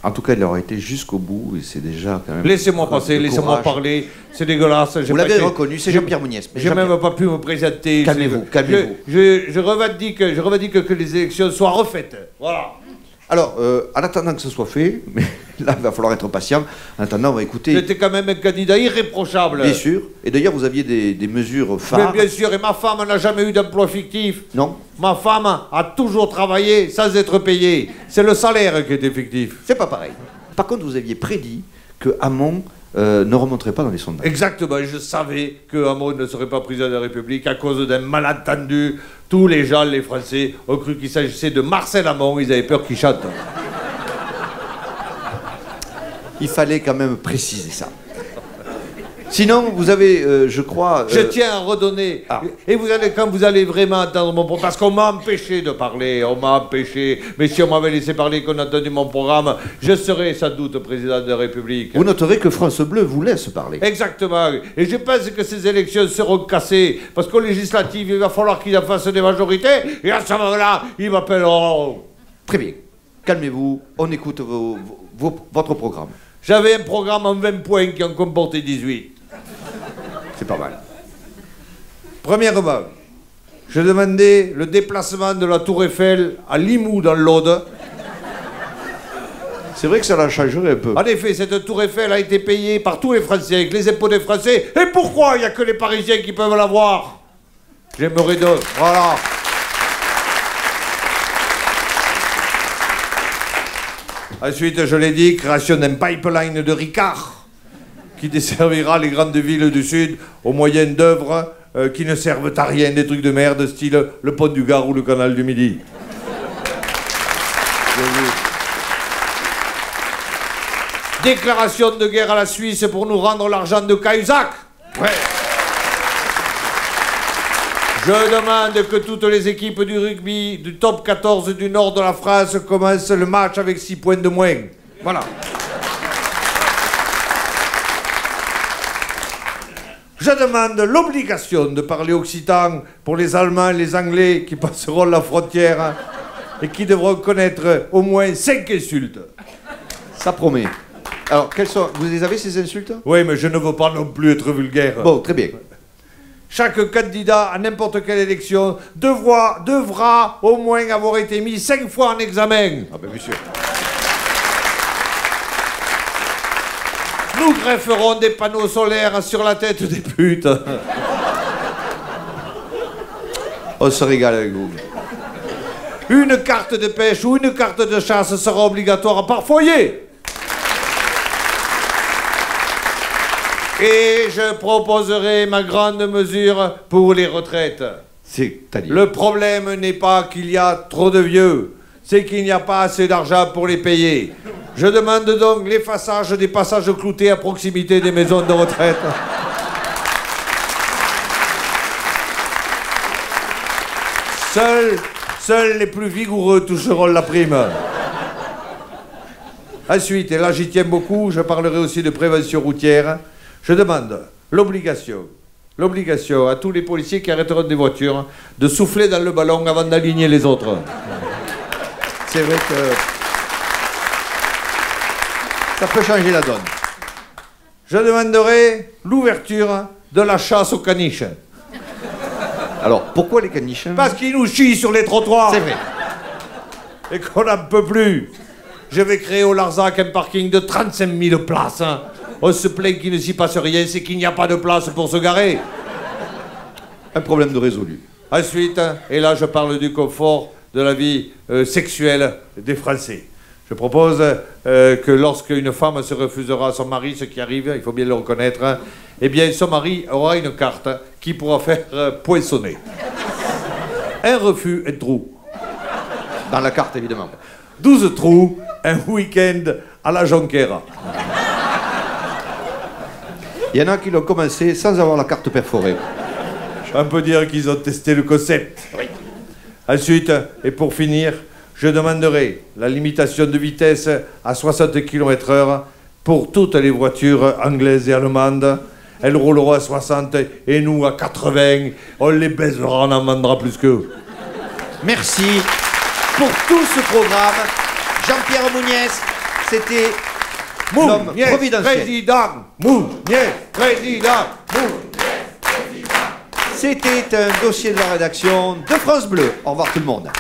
En tout cas, il aura été jusqu'au bout et c'est déjà quand même... Laissez-moi passer, laissez-moi parler. C'est dégueulasse. Vous l'avez reconnu, c'est Jean-Pierre Mouniès. J'ai même pas pu me présenter. Calmez-vous, calmez-vous. Je revendique que les élections soient refaites. Voilà. Alors, en attendant que ce soit fait, mais là, il va falloir être patient. En attendant, on va écouter... J'étais quand même un candidat irréprochable. Bien sûr. Et d'ailleurs, vous aviez des mesures phares. Mais bien sûr, et ma femme n'a jamais eu d'emploi fictif. Non. Ma femme a toujours travaillé sans être payée. C'est le salaire qui est effectif. C'est pas pareil. Par contre, vous aviez prédit que Hamon ne remonterait pas dans les sondages. Exactement, je savais que Hamon ne serait pas président de la République à cause d'un malentendu. Tous les gens, les Français, ont cru qu'il s'agissait de Marcel Hamon, ils avaient peur qu'il chante. Il fallait quand même préciser ça. Sinon, vous avez, je crois... Je tiens à redonner. Ah. Et vous allez, quand vous allez vraiment entendre mon programme, parce qu'on m'a empêché de parler, on m'a empêché. Mais si on m'avait laissé parler, qu'on a entendu mon programme, je serais sans doute président de la République. Vous noterez que France Bleu vous laisse parler. Exactement. Et je pense que ces élections seront cassées. Parce qu'aux législatives, il va falloir qu'ils en fassent des majorités. Et à ce moment-là, ils m'appelleront. Très bien. Calmez-vous. On écoute votre programme. J'avais un programme en 20 points qui en comportait 18. C'est pas mal. Premièrement, je demandais le déplacement de la Tour Eiffel à Limoux dans l'Aude. C'est vrai que ça la changerait un peu. En effet, cette Tour Eiffel a été payée par tous les Français, avec les impôts des Français. Et pourquoi il n'y a que les Parisiens qui peuvent la voir? J'aimerais donc... Voilà. Ensuite, je l'ai dit, création d'un pipeline de Ricard qui desservira les grandes villes du Sud au moyen d'œuvres qui ne servent à rien, des trucs de merde, style le pont du Gard ou le canal du Midi. Déclaration de guerre à la Suisse pour nous rendre l'argent de Cahuzac. Ouais. Je demande que toutes les équipes du rugby du top 14 du nord de la France commencent le match avec 6 points de moins. Voilà. Je demande l'obligation de parler occitan pour les Allemands et les Anglais qui passeront la frontière et qui devront connaître au moins 5 insultes. Ça promet. Alors, vous les avez ces insultes? Oui, mais je ne veux pas non plus être vulgaire. Bon, très bien. Chaque candidat à n'importe quelle élection devra au moins avoir été mis 5 fois en examen. Ah ben, monsieur. Nous grefferons des panneaux solaires sur la tête des putes. On se régale avec vous. Une carte de pêche ou une carte de chasse sera obligatoire par foyer. Et je proposerai ma grande mesure pour les retraites. C'est-à-dire? Le problème n'est pas qu'il y a trop de vieux, c'est qu'il n'y a pas assez d'argent pour les payer. Je demande donc l'effaçage des passages cloutés à proximité des maisons de retraite. Seuls les plus vigoureux toucheront la prime. Ensuite, et là j'y tiens beaucoup, je parlerai aussi de prévention routière. Je demande l'obligation à tous les policiers qui arrêteront des voitures de souffler dans le ballon avant d'aligner les autres. C'est vrai que ça peut changer la donne. Je demanderai l'ouverture de la chasse aux caniches. Alors, pourquoi les caniches? Parce qu'ils nous chient sur les trottoirs. C'est vrai. Et qu'on n'en peut plus. Je vais créer au Larzac un parking de 35 000 places. On se plaint qu'il ne s'y passe rien, c'est qu'il n'y a pas de place pour se garer. Un problème de résolu. Ensuite, et là je parle du confort de la vie sexuelle des Français. Je propose que lorsqu'une femme se refusera à son mari, ce qui arrive, il faut bien le reconnaître, eh bien son mari aura une carte qui pourra faire poinçonner. Un refus, un trou. Dans la carte, évidemment. 12 trous, un week-end à la Jonquera. Il y en a qui l'ont commencé sans avoir la carte perforée. On peut dire qu'ils ont testé le concept. Oui. Ensuite, et pour finir, je demanderai la limitation de vitesse à 60 km/h pour toutes les voitures anglaises et allemandes. Elles rouleront à 60 et nous à 80. On les baisera, on en vendra plus qu'eux. Merci pour tout ce programme. Jean-Pierre Mouniès, C'était l'homme Mouniès, providentiel. président. Mouniès, président. C'était un dossier de la rédaction de France Bleu. Au revoir tout le monde.